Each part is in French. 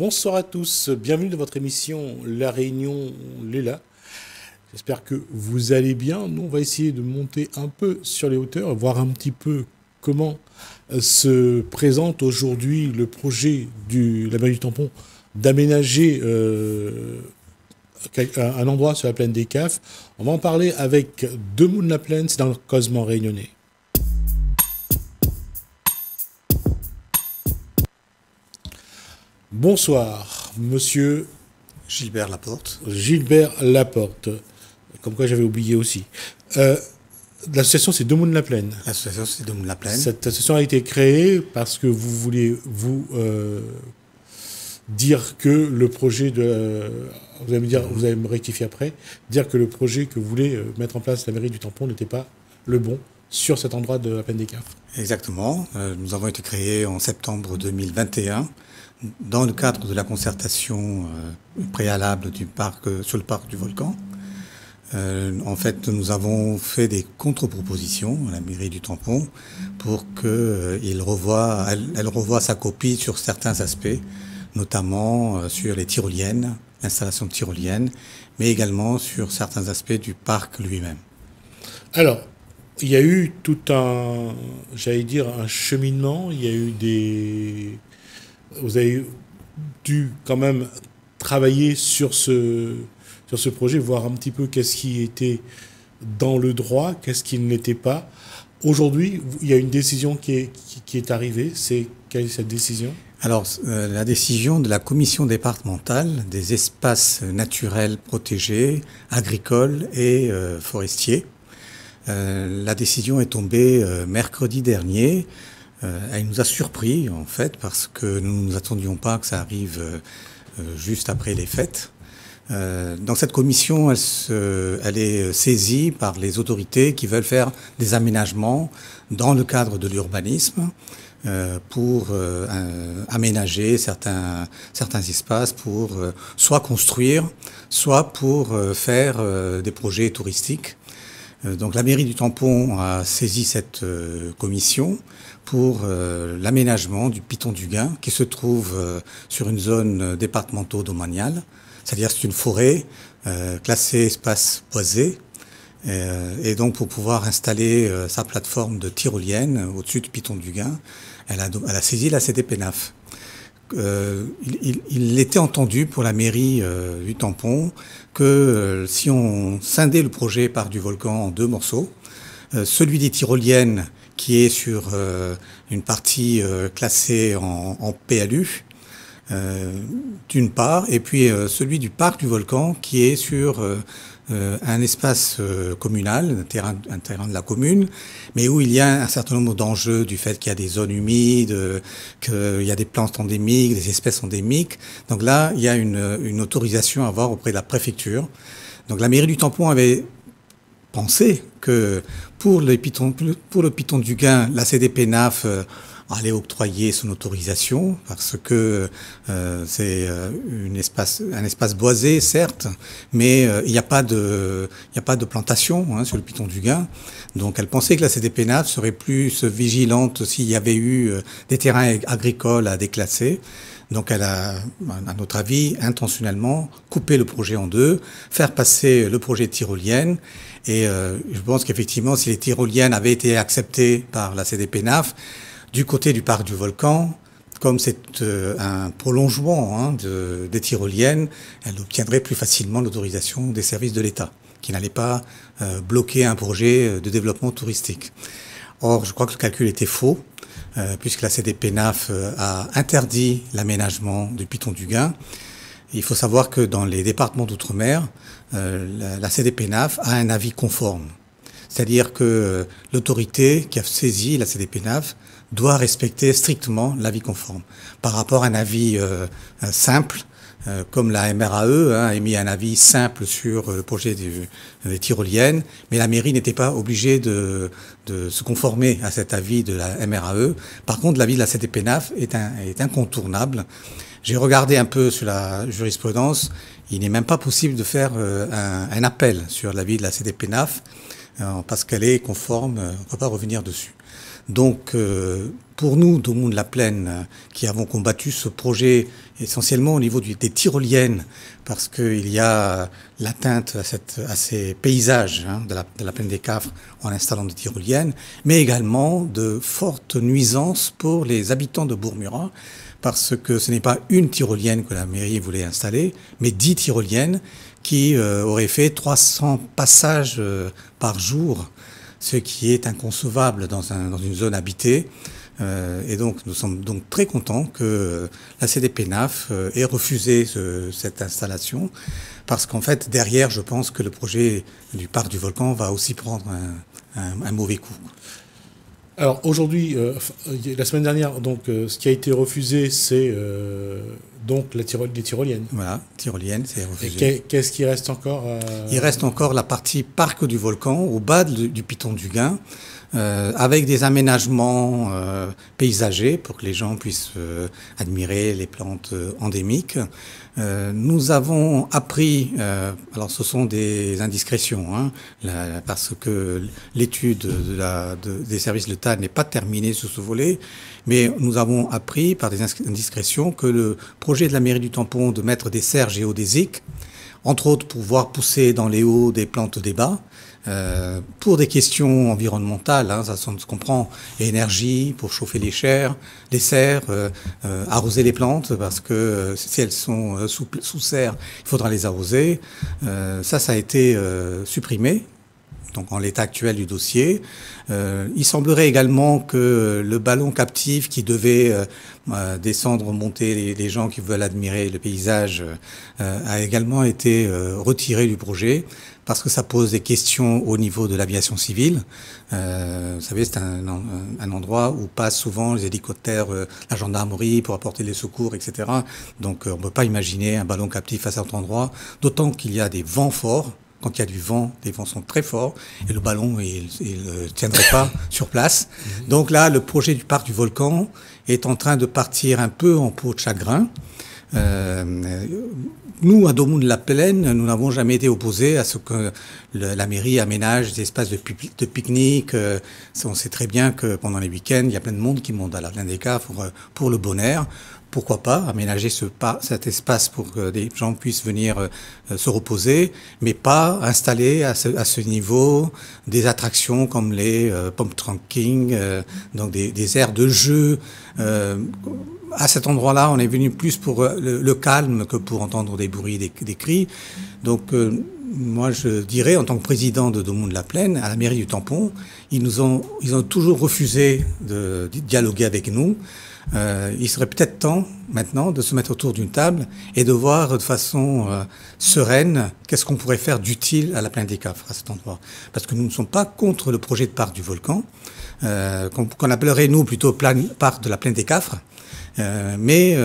Bonsoir à tous, bienvenue dans votre émission La Réunion Léla. J'espère que vous allez bien. Nous, on va essayer de monter un peu sur les hauteurs, voir un petit peu comment se présente aujourd'hui le projet de la mairie du Tampon d'aménager un endroit sur la plaine des CAF. On va en parler avec Demou de la Plaine, c'est dans le Cosmo réunionnais. Bonsoir, monsieur Gilbert Laporte. Gilbert Laporte. Comme quoi j'avais oublié aussi. L'association, c'est Demou de la Plaine. L'association, c'est Demou de la Plaine. Cette association a été créée parce que vous voulez dire que le projet de... vous allez me dire, vous allez me rectifier après, dire que le projet que vous voulez mettre en place la mairie du Tampon n'était pas le bon sur cet endroit de la plaine des CAF. Exactement. Nous avons été créés en septembre 2021 dans le cadre de la concertation préalable du parc, sur le parc du Volcan. En fait, nous avons fait des contre-propositions à la mairie du Tampon pour qu'elle revoie sa copie sur certains aspects, notamment sur les tyroliennes, l'installation de tyroliennes, mais également sur certains aspects du parc lui-même. Alors, il y a eu tout un, j'allais dire, un cheminement, il y a eu des... Vous avez dû quand même travailler sur ce projet, voir un petit peu qu'est-ce qui était dans le droit, qu'est-ce qui ne l'était pas. Aujourd'hui, il y a une décision qui est arrivée. Quelle est cette décision ? Alors, la décision de la commission départementale des espaces naturels protégés, agricoles et forestiers. La décision est tombée mercredi dernier. Elle nous a surpris, en fait, parce que nous ne nous attendions pas que ça arrive juste après les fêtes. Dans cette commission, elle est saisie par les autorités qui veulent faire des aménagements dans le cadre de l'urbanisme pour aménager certains espaces pour soit construire, soit pour faire des projets touristiques. Donc la mairie du Tampon a saisi cette commission pour l'aménagement du Piton du Gain qui se trouve sur une zone départementale domaniale, c'est-à-dire c'est une forêt classée espace boisé, et donc pour pouvoir installer sa plateforme de tyrolienne au-dessus du Piton du Gain, elle a saisi la CDPENAF. Il était entendu pour la mairie du Tampon que si on scindait le projet Parc du Volcan en deux morceaux, celui des tyroliennes qui est sur une partie classée en PLU, d'une part, et puis celui du Parc du Volcan qui est sur un espace communal, un terrain de la commune, mais où il y a un certain nombre d'enjeux du fait qu'il y a des zones humides, qu'il y a des plantes endémiques, des espèces endémiques. Donc là, il y a une autorisation à avoir auprès de la préfecture. Donc la mairie du Tampon avait pensé que pour le Piton du Gain, la CDPENAF allait octroyer son autorisation parce que c'est un espace boisé, certes, mais il n'y a pas de plantation sur le Piton du Gain. Donc elle pensait que la CDPENAF serait plus vigilante s'il y avait eu des terrains agricoles à déclasser. Donc elle a, à notre avis, intentionnellement coupé le projet en deux, faire passer le projet de tyrolienne. Et je pense qu'effectivement, si les tyroliennes avaient été acceptées par la CDPENAF, du côté du parc du Volcan, comme c'est un prolongement des tyroliennes, elle obtiendrait plus facilement l'autorisation des services de l'État, qui n'allait pas bloquer un projet de développement touristique. Or, je crois que le calcul était faux, puisque la CDPENAF a interdit l'aménagement du Piton du Gain. Il faut savoir que dans les départements d'outre-mer, la CDPENAF a un avis conforme. C'est-à-dire que l'autorité qui a saisi la CDPENAF doit respecter strictement l'avis conforme. Par rapport à un avis simple, comme la MRAE a émis un avis simple sur le projet des tyroliennes, mais la mairie n'était pas obligée de se conformer à cet avis de la MRAE. Par contre, l'avis de la CDPENAF est incontournable. J'ai regardé un peu sur la jurisprudence, il n'est même pas possible de faire un appel sur l'avis de la CDPENAF. parce qu'elle est conforme, on ne peut pas revenir dessus. Donc, pour nous, Daumont de la Plaine, qui avons combattu ce projet essentiellement au niveau des tyroliennes, parce qu'il y a l'atteinte à ces paysages de la plaine des Cafres en installant des tyroliennes, mais également de fortes nuisances pour les habitants de Bourg-Murat, parce que ce n'est pas une tyrolienne que la mairie voulait installer, mais 10 tyroliennes qui auraient fait 300 passages par jour, ce qui est inconcevable dans une zone habitée. Et donc, nous sommes donc très contents que la CDPENAF ait refusé cette installation, parce qu'en fait, derrière, je pense que le projet du parc du Volcan va aussi prendre un mauvais coup. Alors aujourd'hui, la semaine dernière, donc, ce qui a été refusé, c'est donc les tyroliennes. Voilà, tyrolienne, c'est refusé. Et qu'est-ce qui reste encore Il reste encore la partie parc du Volcan, au bas du Piton du Gain, avec des aménagements paysagers pour que les gens puissent admirer les plantes endémiques. Nous avons appris, alors ce sont des indiscrétions, parce que l'étude des services de l'État n'est pas terminée sur ce volet, mais nous avons appris par des indiscrétions que le projet de la mairie du Tampon de mettre des serres géodésiques, entre autres pour voir pousser dans les hauts des plantes débat, pour des questions environnementales, ça se comprend, énergie, pour chauffer les serres, arroser les plantes, parce que si elles sont sous serre, il faudra les arroser. Ça a été supprimé. Donc en l'état actuel du dossier. Il semblerait également que le ballon captif qui devait descendre, monter les gens qui veulent admirer le paysage a également été retiré du projet parce que ça pose des questions au niveau de l'aviation civile. Vous savez, c'est un endroit où passent souvent les hélicoptères, la gendarmerie pour apporter les secours, etc. Donc on ne peut pas imaginer un ballon captif à cet endroit, d'autant qu'il y a des vents forts. Quand il y a du vent, les vents sont très forts et le ballon, il ne tiendrait pas sur place. Donc là, le projet du parc du Volcan est en train de partir un peu en peau de chagrin. Nous, à Daumont de la Plaine, nous n'avons jamais été opposés à ce que la mairie aménage des espaces de pique-nique. On sait très bien que pendant les week-ends, il y a plein de monde qui monte à la plaine des Cafres pour le bon air. Pourquoi pas aménager cet espace pour que des gens puissent venir se reposer, mais pas installer à ce niveau des attractions comme les pump tracking, donc des aires de jeu. À cet endroit-là, on est venu plus pour le calme que pour entendre des bruits, des cris. Donc, moi, je dirais, en tant que président de Daumont de la Plaine, à la mairie du Tampon, ils ont toujours refusé de dialoguer avec nous. Il serait peut-être temps maintenant de se mettre autour d'une table et de voir de façon sereine qu'est-ce qu'on pourrait faire d'utile à la plaine des Cafres à cet endroit. Parce que nous ne sommes pas contre le projet de parc du Volcan, qu'on appellerait nous plutôt parc de la plaine des Cafres. Mais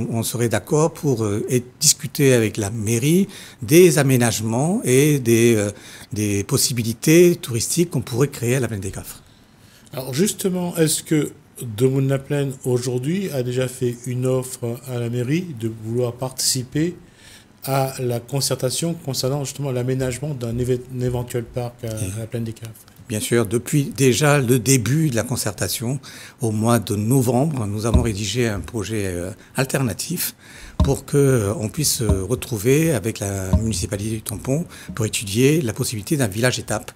on serait d'accord pour discuter avec la mairie des aménagements et des possibilités touristiques qu'on pourrait créer à la plaine des Cafres. Alors justement, est-ce que Daumont de la Plaine aujourd'hui a déjà fait une offre à la mairie de vouloir participer à la concertation concernant justement l'aménagement d'un éventuel parc à la plaine des Cafres? Bien sûr, depuis déjà le début de la concertation, au mois de novembre, nous avons rédigé un projet alternatif pour qu'on puisse se retrouver avec la municipalité du Tampon pour étudier la possibilité d'un village étape.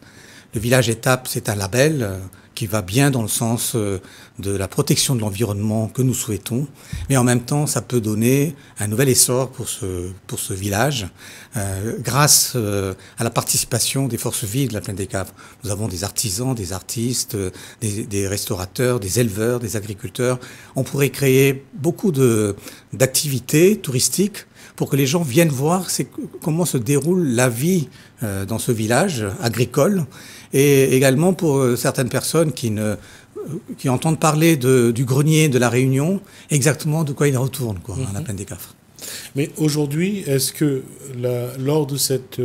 Le village étape, c'est un label qui va bien dans le sens de la protection de l'environnement que nous souhaitons, mais en même temps, ça peut donner un nouvel essor pour ce village, grâce à la participation des forces vives de la plaine des Cafres. Nous avons des artisans, des artistes, des restaurateurs, des éleveurs, des agriculteurs. On pourrait créer beaucoup d'activités touristiques pour que les gens viennent voir comment se déroule la vie dans ce village agricole, et également pour certaines personnes qui entendent parler du grenier de la Réunion, exactement de quoi il retourne à la plaine des Cafres. Mais aujourd'hui, est-ce que lors de cette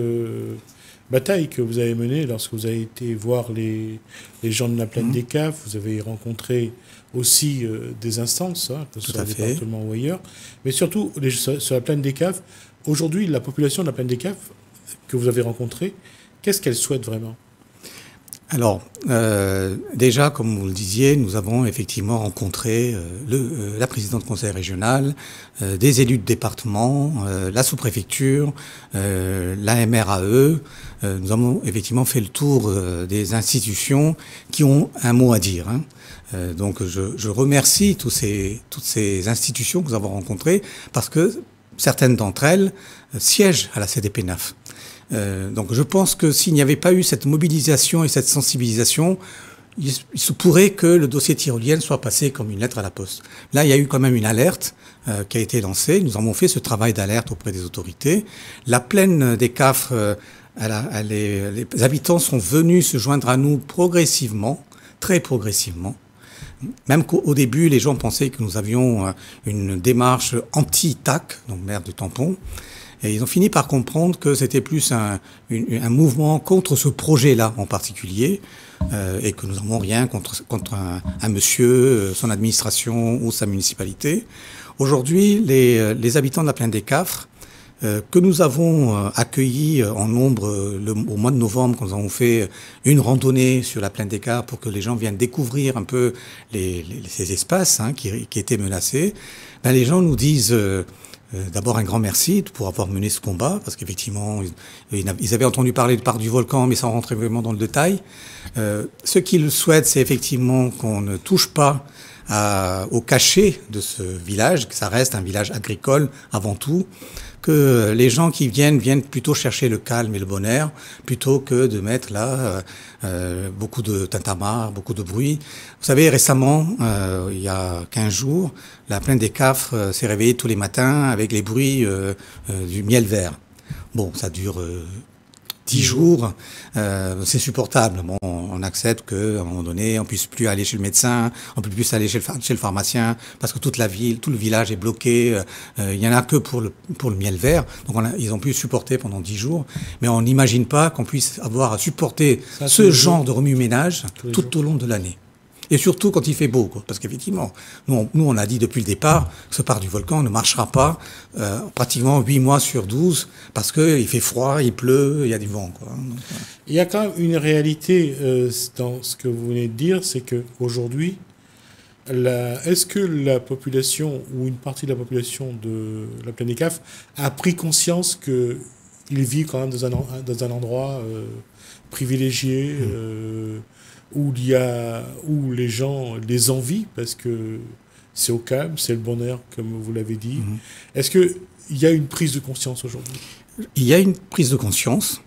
bataille que vous avez menée, lorsque vous avez été voir les gens de la plaine des Cafres, vous avez rencontré aussi des instances, que ce soit au département ou ailleurs, mais surtout sur la plaine des Cafres, aujourd'hui, la population de la plaine des Cafres que vous avez rencontrée, qu'est-ce qu'elle souhaite vraiment? Alors, déjà, comme vous le disiez, nous avons effectivement rencontré la présidente du conseil régional, des élus de département, la sous-préfecture, la MRAE. Nous avons effectivement fait le tour des institutions qui ont un mot à dire. Donc, je remercie toutes ces institutions que nous avons rencontrées parce que certaines d'entre elles siègent à la CDPENAF. Donc je pense que s'il n'y avait pas eu cette mobilisation et cette sensibilisation, il se pourrait que le dossier tyrolienne soit passé comme une lettre à la poste. Là, il y a eu quand même une alerte qui a été lancée. Nous avons fait ce travail d'alerte auprès des autorités. La plaine des Cafres, les habitants sont venus se joindre à nous progressivement, très progressivement. Même qu'au début, les gens pensaient que nous avions une démarche anti-TAC, donc maire du tampon. Et ils ont fini par comprendre que c'était plus un mouvement contre ce projet-là en particulier, et que nous n'avons rien contre un monsieur, son administration ou sa municipalité. Aujourd'hui, les habitants de la plaine des Cafres, que nous avons accueillis en nombre au mois de novembre, quand nous avons fait une randonnée sur la plaine des Cafres pour que les gens viennent découvrir un peu ces espaces qui étaient menacés, ben les gens nous disent... D'abord un grand merci pour avoir mené ce combat, parce qu'effectivement, ils avaient entendu parler du parc du volcan, mais sans rentrer vraiment dans le détail. Ce qu'ils souhaitent, c'est effectivement qu'on ne touche pas au cachet de ce village, que ça reste un village agricole avant tout, que les gens qui viennent plutôt chercher le calme et le bon air, plutôt que de mettre là beaucoup de tintamarre, beaucoup de bruit. Vous savez, récemment, il y a 15 jours, la plaine des Cafres s'est réveillée tous les matins avec les bruits du miel vert. Bon, ça dure 10 jours, c'est supportable. Bon, on accepte qu'à un moment donné, on puisse plus aller chez le médecin, on peut plus aller chez le pharmacien, parce que toute la ville, tout le village est bloqué. Il y en a que pour le miel vert. Donc ils ont pu supporter pendant 10 jours. Mais on n'imagine pas qu'on puisse avoir à supporter ce genre de remue-ménage tout au long de l'année. Et surtout quand il fait beau, quoi. Parce qu'effectivement, nous on a dit depuis le départ que ce parc du volcan ne marchera pas pratiquement 8 mois sur 12 parce qu'il fait froid, il pleut, il y a du vent, quoi. Donc, il y a quand même une réalité dans ce que vous venez de dire, c'est qu'aujourd'hui, est-ce que la population ou une partie de la population de la plaine des Cafres a pris conscience qu'il vit quand même dans un endroit privilégié où les gens les envient parce que c'est au calme, c'est le bon air, comme vous l'avez dit. Est-ce qu'il y a une prise de conscience aujourd'hui ? Il y a une prise de conscience.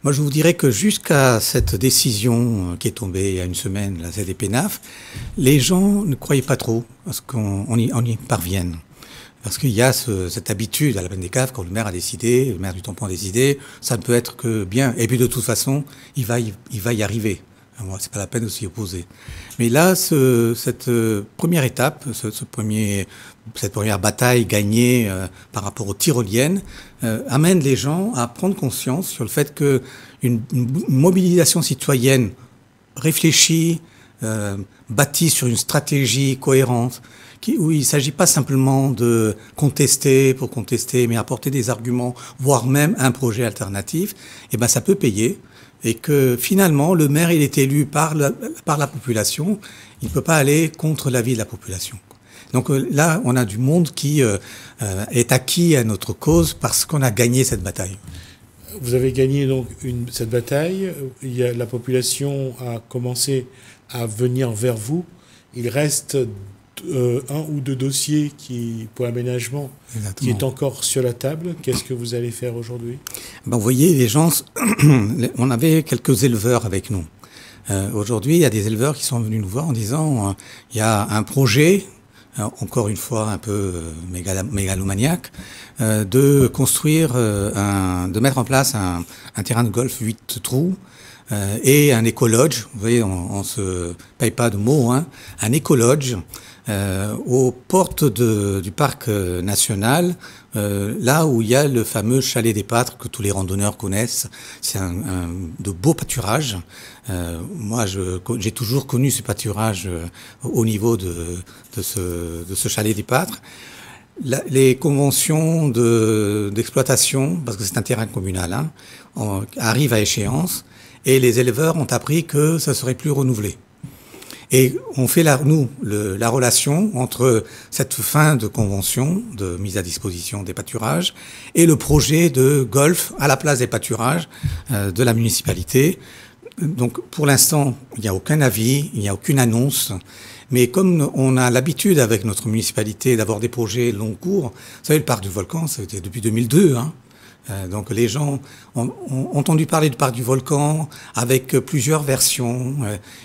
Moi, je vous dirais que jusqu'à cette décision qui est tombée il y a une semaine, la CDPENAF, les gens ne croyaient pas trop à ce qu'on y parvienne. Parce qu'il y a cette habitude à la plaine des Cafres, quand le maire a décidé, le maire du tampon a décidé, ça ne peut être que bien. Et puis de toute façon, il va y arriver. C'est pas la peine de s'y opposer. Mais là, cette première étape, cette première bataille gagnée par rapport aux tyroliennes, amène les gens à prendre conscience sur le fait que une mobilisation citoyenne réfléchie, bâtie sur une stratégie cohérente, où il ne s'agit pas simplement de contester pour contester, mais apporter des arguments, voire même un projet alternatif, et ben ça peut payer. Et que finalement, le maire, il est élu par la population. Il ne peut pas aller contre l'avis de la population. Donc là, on a du monde qui est acquis à notre cause parce qu'on a gagné cette bataille. Vous avez gagné donc cette bataille. La population a commencé à venir vers vous. Il reste un ou deux dossiers pour l'aménagement qui est encore sur la table. Qu'est-ce que vous allez faire aujourd'hui ? Vous voyez, les gens, on avait quelques éleveurs avec nous. Aujourd'hui, il y a des éleveurs qui sont venus nous voir en disant il y a un projet, encore une fois un peu mégalomaniaque, de construire, de mettre en place un terrain de golf 8 trous et un écolodge. Vous voyez, on se paye pas de mots, un écolodge. Aux portes du parc national, là où il y a le fameux chalet des Pâtres que tous les randonneurs connaissent. C'est de beaux pâturages. Moi, j'ai toujours connu ces pâturages au niveau de ce chalet des Pâtres. Les conventions d'exploitation, parce que c'est un terrain communal, arrivent à échéance. et les éleveurs ont appris que ça serait plus renouvelé. Et on fait la relation entre cette fin de convention de mise à disposition des pâturages et le projet de golf à la place des pâturages de la municipalité. Donc pour l'instant, il n'y a aucun avis, il n'y a aucune annonce. Mais comme on a l'habitude avec notre municipalité d'avoir des projets long cours, vous savez, le parc du Volcan, c'était depuis 2002, hein. Donc les gens ont entendu parler du parc du Volcan avec plusieurs versions.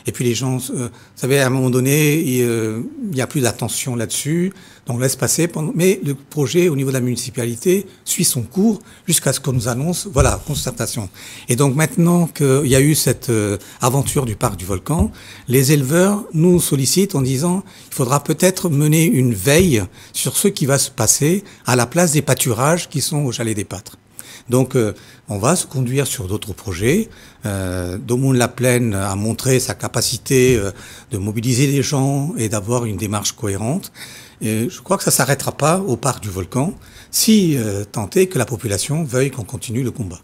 Et puis les gens, vous savez, à un moment donné, il n'y a plus d'attention là-dessus. Donc on laisse passer. Mais le projet au niveau de la municipalité suit son cours jusqu'à ce qu'on nous annonce, voilà, concertation. Et donc maintenant qu'il y a eu cette aventure du parc du Volcan, les éleveurs nous sollicitent en disant il faudra peut-être mener une veille sur ce qui va se passer à la place des pâturages qui sont au Chalet des Pâtres. Donc, on va se conduire sur d'autres projets. Daumoun-la-Plaine a montré sa capacité de mobiliser les gens et d'avoir une démarche cohérente. Et je crois que ça s'arrêtera pas au parc du Volcan, si tant est que la population veuille qu'on continue le combat.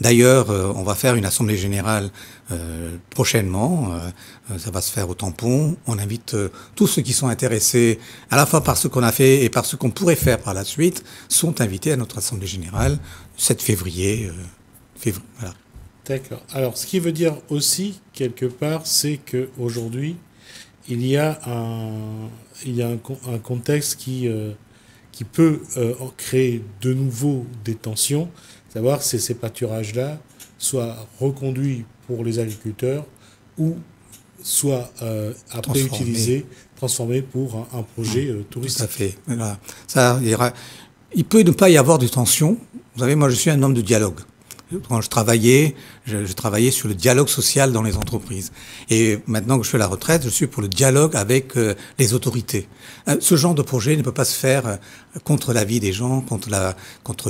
D'ailleurs, on va faire une assemblée générale prochainement. Ça va se faire au tampon. On invite tous ceux qui sont intéressés, à la fois par ce qu'on a fait et par ce qu'on pourrait faire par la suite, sont invités à notre assemblée générale 7 février. Voilà. D'accord. Alors, ce qui veut dire aussi, quelque part, c'est qu'aujourd'hui, il y a un contexte qui peut créer de nouveau des tensions, savoir si ces pâturages-là soient reconduits pour les agriculteurs ou soient après utilisés, transformés pour un projet touristique. Tout à fait. Voilà. Il peut ne pas y avoir de tension. Vous savez, moi je suis un homme de dialogue. Quand je travaillais sur le dialogue social dans les entreprises. Et maintenant que je fais la retraite, je suis pour le dialogue avec les autorités. Ce genre de projet ne peut pas se faire contre la vie des gens, contre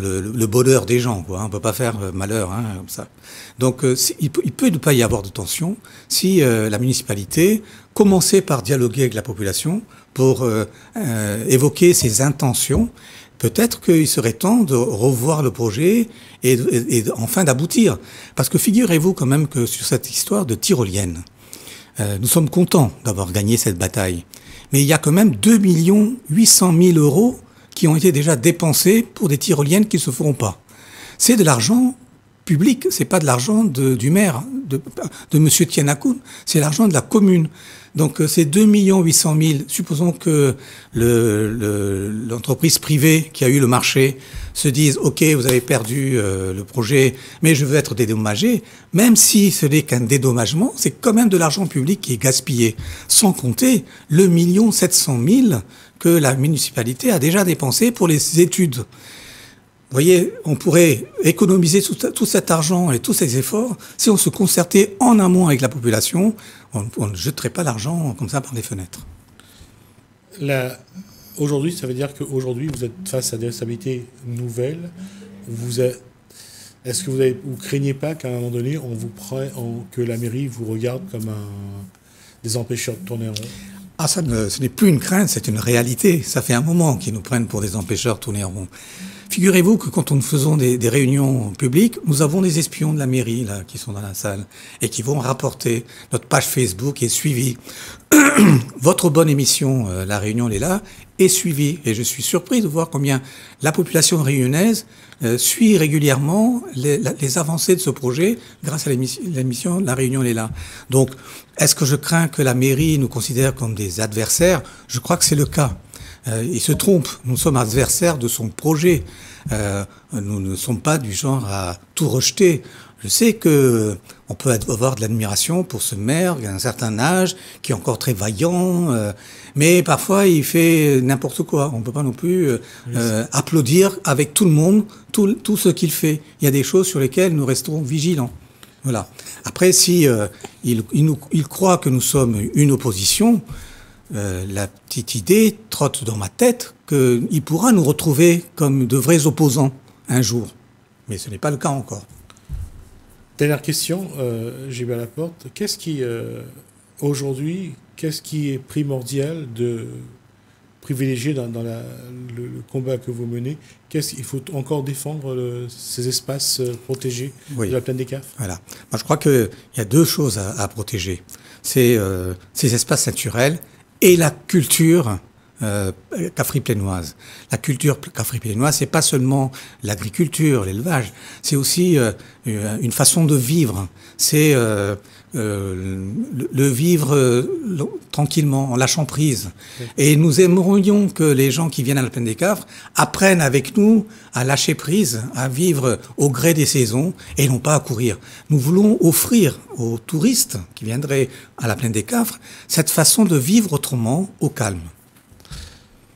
le bonheur des gens, quoi. On ne peut pas faire malheur, hein, comme ça. Donc il peut ne pas y avoir de tension si la municipalité commençait par dialoguer avec la population pour évoquer ses intentions. Peut-être qu'il serait temps de revoir le projet et enfin d'aboutir. Parce que figurez-vous quand même que sur cette histoire de tyrolienne, nous sommes contents d'avoir gagné cette bataille. Mais il y a quand même 2 800 000 euros qui ont été déjà dépensés pour des tyroliennes qui ne se feront pas. C'est de l'argent public, c'est pas de l'argent du maire, de monsieur Tianakoun, c'est l'argent de la commune. Donc ces 2 800 000, supposons que l'entreprise privée qui a eu le marché se dise « Ok, vous avez perdu le projet, mais je veux être dédommagé », même si ce n'est qu'un dédommagement, c'est quand même de l'argent public qui est gaspillé, sans compter le 1 700 000 que la municipalité a déjà dépensé pour les études. Vous voyez, on pourrait économiser tout cet argent et tous ces efforts si on se concertait en amont avec la population. On ne jetterait pas l'argent comme ça par les fenêtres. Aujourd'hui, ça veut dire qu'aujourd'hui, vous êtes face à des responsabilités nouvelles. Est-ce que vous craignez pas qu'à un moment donné, que la mairie vous regarde comme des empêcheurs de tourner en rond ? Ah, ce n'est plus une crainte, c'est une réalité. Ça fait un moment qu'ils nous prennent pour des empêcheurs de tourner en rond. Figurez-vous que quand nous faisons des réunions publiques, nous avons des espions de la mairie là qui sont dans la salle et qui vont rapporter. Notre page Facebook est suivie. Votre bonne émission, La Réunion est là, est suivie. Et je suis surpris de voir combien la population réunionnaise suit régulièrement les avancées de ce projet grâce à l'émission La Réunion est là. Donc, est-ce que je crains que la mairie nous considère comme des adversaires ? Je crois que c'est le cas. Il se trompe, nous sommes adversaires de son projet. Nous ne sommes pas du genre à tout rejeter. Je sais que on peut avoir de l'admiration pour ce maire qui a un certain âge, qui est encore très vaillant, mais parfois il fait n'importe quoi. On ne peut pas non plus applaudir avec tout le monde tout ce qu'il fait. Il y a des choses sur lesquelles nous resterons vigilants. Voilà. Après, si il croit que nous sommes une opposition, la petite idée trotte dans ma tête qu'il pourra nous retrouver comme de vrais opposants un jour. Mais ce n'est pas le cas encore. Dernière question, Gilbert Laporte. Aujourd'hui, qu'est-ce qui est primordial privilégié dans le combat que vous menez. Qu'est-ce qu'il faut encore défendre ces espaces protégés de la plaine des Cafres? Voilà. Moi, je crois qu'il y a deux choses à protéger. C'est ces espaces naturels et la culture cafriplénoise. La culture cafriplénoise, c'est pas seulement l'agriculture, l'élevage, c'est aussi une façon de vivre. C'est le vivre tranquillement, en lâchant prise. Oui. Et nous aimerions que les gens qui viennent à la plaine des Cafres apprennent avec nous à lâcher prise, à vivre au gré des saisons et non pas à courir. Nous voulons offrir aux touristes qui viendraient à la plaine des Cafres cette façon de vivre autrement, au calme.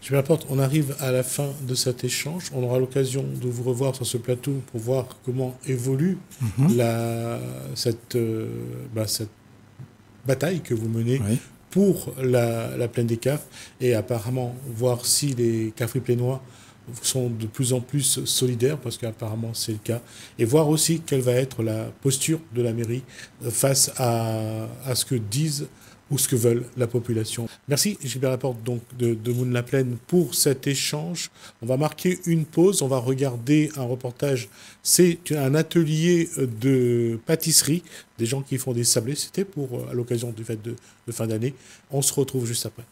Gilbert Laporte, on arrive à la fin de cet échange. On aura l'occasion de vous revoir sur ce plateau pour voir comment évolue cette bataille que vous menez pour la plaine des Cafres et apparemment voir si les Cafriplénois sont de plus en plus solidaires, parce qu'apparemment c'est le cas, et voir aussi quelle va être la posture de la mairie face à ce que disent ou ce que veulent la population. Merci Gilbert Laporte donc de Moon-la-Plaine pour cet échange. On va marquer une pause, on va regarder un reportage. C'est un atelier de pâtisserie, des gens qui font des sablés. C'était à l'occasion du fête de fin d'année. On se retrouve juste après.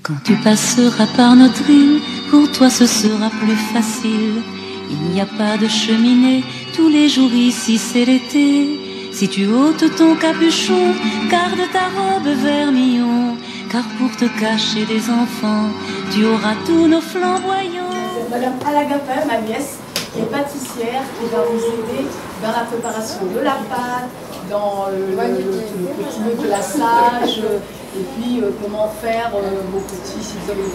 Quand tu passeras par notre île, pour toi ce sera plus facile. Il n'y a pas de cheminée, tous les jours ici c'est l'été. Si tu ôtes ton capuchon, garde ta robe vermillon, car pour te cacher des enfants, tu auras tous nos flamboyants. C'est Madame Alagapin, ma nièce, qui est pâtissière, qui va vous aider dans la préparation de la pâte, dans le petit glaçage, et puis comment faire vos petits, si vous avez des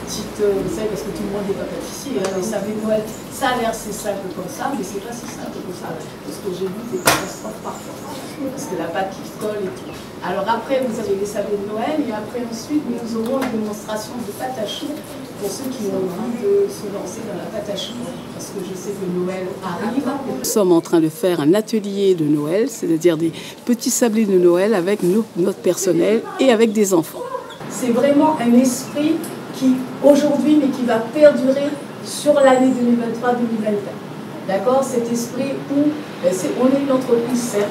petites, vous savez, parce que tout le monde n'est pas pâtissier, hein, les sablés de Noël, ça a l'air c'est simple comme ça, mais c'est pas si simple comme ça, parce que j'ai vu des catastrophes parfois, parce que la pâte qui se colle et tout. Alors après, vous avez les sablés de Noël, et après ensuite, nous aurons une démonstration de pâte à choux pour ceux qui ont envie de se lancer dans la pâte à choux, parce que je sais que Noël arrive. Nous sommes en train de faire un atelier de Noël, c'est-à-dire des petits sablés de Noël avec notre personnel et avec des enfants. C'est vraiment un esprit qui, aujourd'hui, mais qui va perdurer sur l'année 2023-2024. D'accord? Cet esprit où on est une entreprise, certes,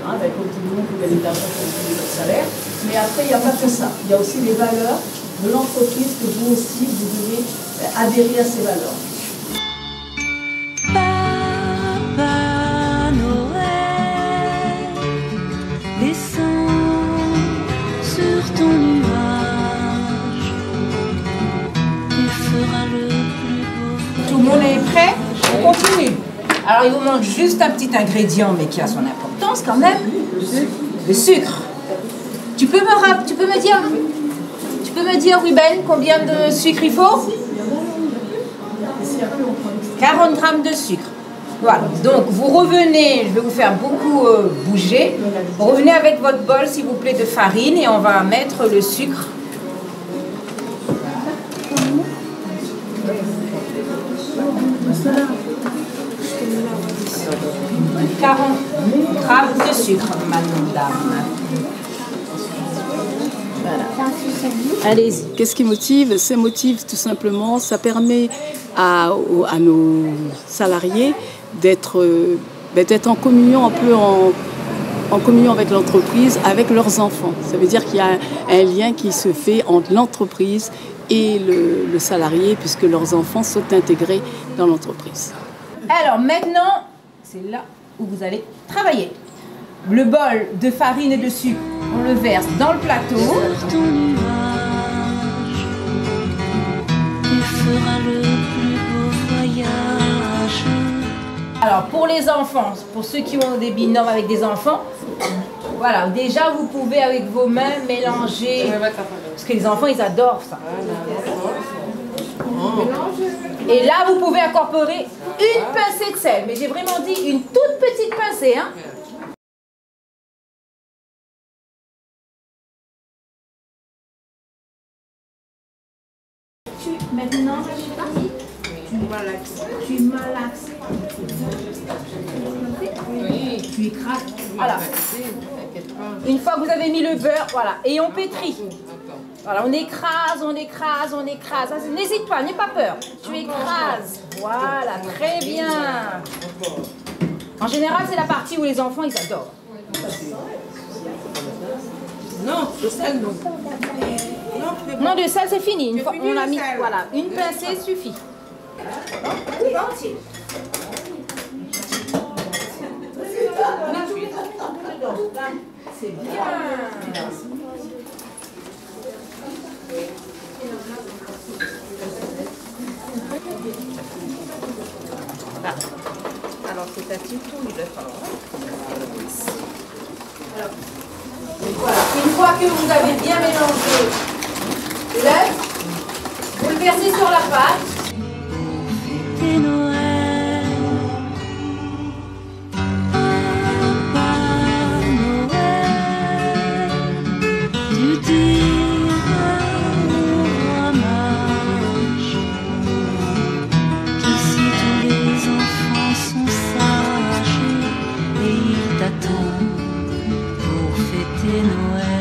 hein, comme tout le monde, vous gagnez de l'argent pour payer votre salaire, mais après, il n'y a pas que ça. Il y a aussi les valeurs de l'entreprise que vous aussi, vous devez adhérer à ces valeurs. Papa Noël, descends sur ton nuage, tu feras le plus beau. Tout le monde est prêt? On continue. Alors il vous manque juste un petit ingrédient, mais qui a son importance quand même, le sucre. Tu peux me dire, Ruben, combien de sucre il faut? 40 grammes de sucre. Voilà, donc vous revenez, je vais vous faire beaucoup bouger. Vous revenez avec votre bol, s'il vous plaît, de farine et on va mettre le sucre. 40 grammes de sucre, madame. Voilà. Allez-y. Qu'est-ce qui motive? Ça motive tout simplement, ça permet à nos salariés d'être en communion, un peu en communion avec l'entreprise, avec leurs enfants. Ça veut dire qu'il y a un lien qui se fait entre l'entreprise et le salarié, puisque leurs enfants sont intégrés dans l'entreprise. Alors maintenant, c'est là où vous allez travailler. Le bol de farine et de sucre, on le verse dans le plateau. Sur ton nuage, tu feras le plus beau voyage. Alors pour les enfants, pour ceux qui ont des binômes avec des enfants, voilà, déjà vous pouvez avec vos mains mélanger, parce que les enfants ils adorent ça. Et là vous pouvez incorporer une pincée de sel, mais j'ai vraiment dit une toute petite pincée, hein. Maintenant, tu tu malaxes. Tu écrases. Voilà. Une fois que vous avez mis le beurre, voilà, et on pétrit. Voilà, on écrase, on écrase, on écrase. N'hésite pas, n'aie pas peur. Tu écrases. Voilà, très bien. En général, c'est la partie où les enfants, ils adorent. Non, le sel, non. Non, de sel, c'est fini. Une fois, on a mis, voilà, une pincée suffit. C'est bien. Alors, c'est un petit tout, il va falloir. Voilà. Une fois que vous avez bien mélangé l'œuf, vous le versez sur la pâte. Fêter Noël, Papa Noël, tu diras au roi mage qu'ici tous les enfants sont sages et ils t'attendent pour fêter Noël.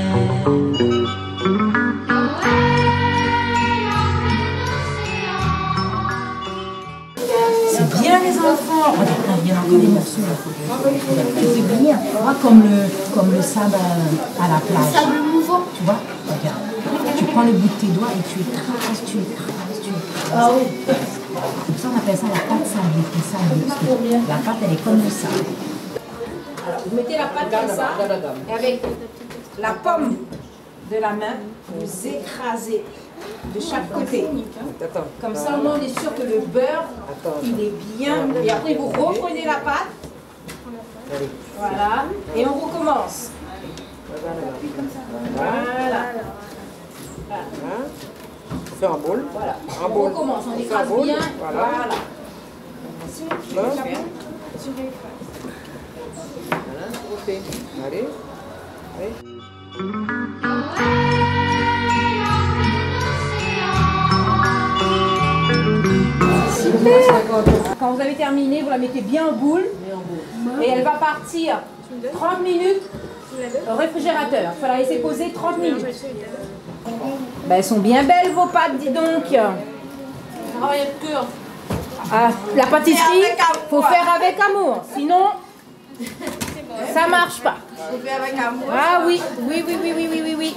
C'est bien les enfants. Regarde, il y a encore des morceaux là. C'est bien. Moi, comme le sable à la plage. Le sable mouvant. Tu vois, regarde. Tu prends le bout de tes doigts et tu écrases, tu écrases, tu écrases. Ah oui. Comme ça, on appelle ça la pâte sablée. Parce que la pâte, elle est comme le sable. Alors, vous mettez la pâte comme ça. Et avec la pomme de la main, vous écrasez de chaque côté. Comme ça, on est sûr que le beurre, il est bien. Et après, vous reprenez la pâte. Voilà. Et on recommence. Voilà. On fait un bol. Voilà. Un On bol. recommence. On fait écrase un bol. bien. Voilà. Voilà. Ok. Allez. Allez. Quand vous avez terminé, vous la mettez bien en boule. Et elle va partir 30 minutes au réfrigérateur. Il faut la laisser poser 30 minutes. Ben, elles sont bien belles vos pâtes, dis donc. Ah, la pâtisserie, il faut faire avec amour. Sinon, ça marche pas. Ah oui, oui, oui, oui, oui, oui, oui, oui.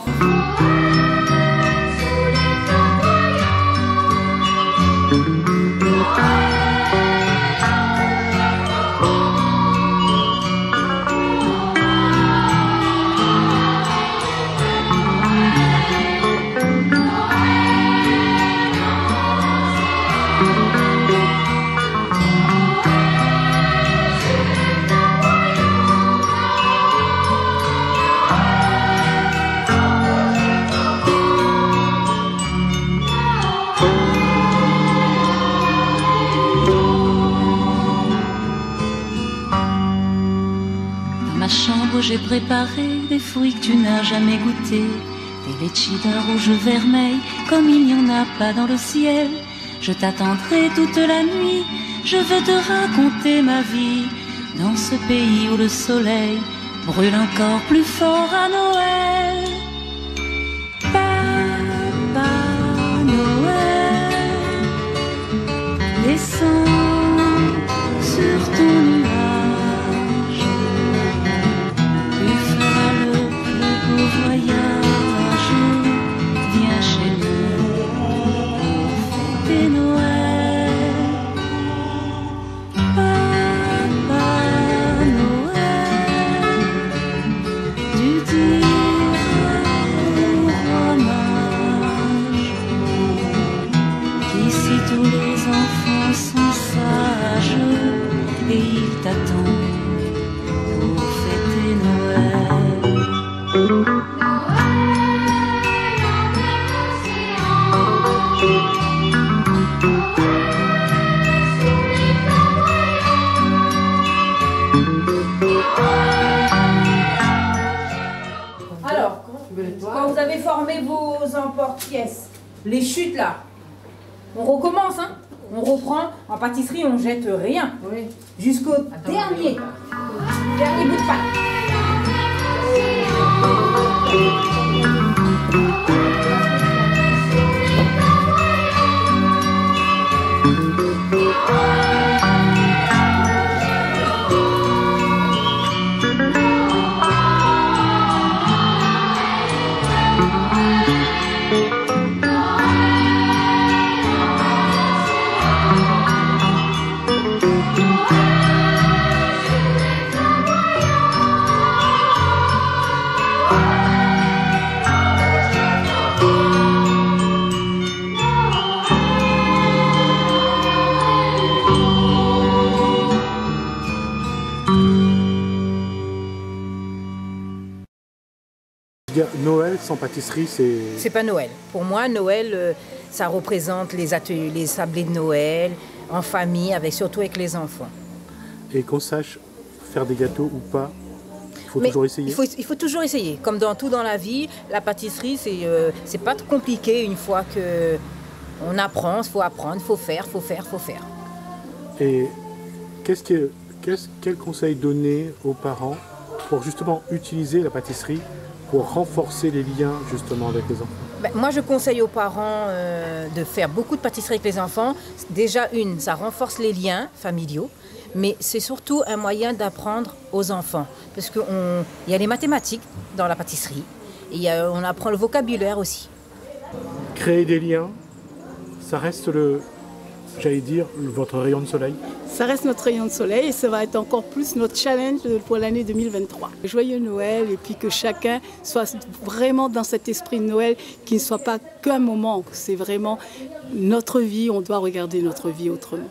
J'ai préparé des fruits que tu n'as jamais goûtés, des litchis d'un rouge vermeil comme il n'y en a pas dans le ciel. Je t'attendrai toute la nuit, je veux te raconter ma vie dans ce pays où le soleil brûle encore plus fort à Noël. Papa Noël, descends sur ton nuage. Voyage, viens chez nous pour fêter Noël. Papa Noël, tu diras au roi mage qu'ici tous les enfants sont sages et ils t'attendent pour fêter Noël. Alors, quand vous avez formé vos emporte-pièces, les chutes là, On recommence, hein. On reprend. En pâtisserie, on jette rien. Oui. Jusqu'au dernier bout de pâte. Noël sans pâtisserie, c'est... C'est pas Noël. Pour moi, Noël, ça représente les ateliers, les sablés de Noël, en famille, surtout avec les enfants. Et qu'on sache faire des gâteaux ou pas, il faut toujours essayer. Il faut toujours essayer. Comme dans tout dans la vie, la pâtisserie, c'est pas trop compliqué une fois qu'on apprend, il faut apprendre, il faut faire. Et quel conseil donner aux parents pour justement utiliser la pâtisserie pour renforcer les liens justement avec les enfants? Moi, je conseille aux parents de faire beaucoup de pâtisserie avec les enfants. Déjà, ça renforce les liens familiaux, mais c'est surtout un moyen d'apprendre aux enfants. Parce qu'il y a les mathématiques dans la pâtisserie, et on apprend le vocabulaire aussi. Créer des liens, ça reste votre rayon de soleil? Ça reste notre rayon de soleil et ça va être encore plus notre challenge pour l'année 2023. Joyeux Noël et puis que chacun soit vraiment dans cet esprit de Noël, qui ne soit pas qu'un moment, c'est vraiment notre vie, on doit regarder notre vie autrement.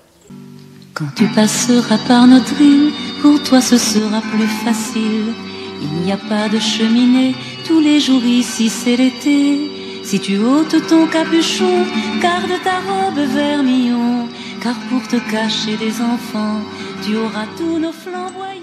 Quand tu passeras par notre île, pour toi ce sera plus facile. Il n'y a pas de cheminée, tous les jours ici c'est l'été. Si tu ôtes ton capuchon, garde ta robe vermillon, car pour te cacher des enfants, tu auras tous nos flamboyants.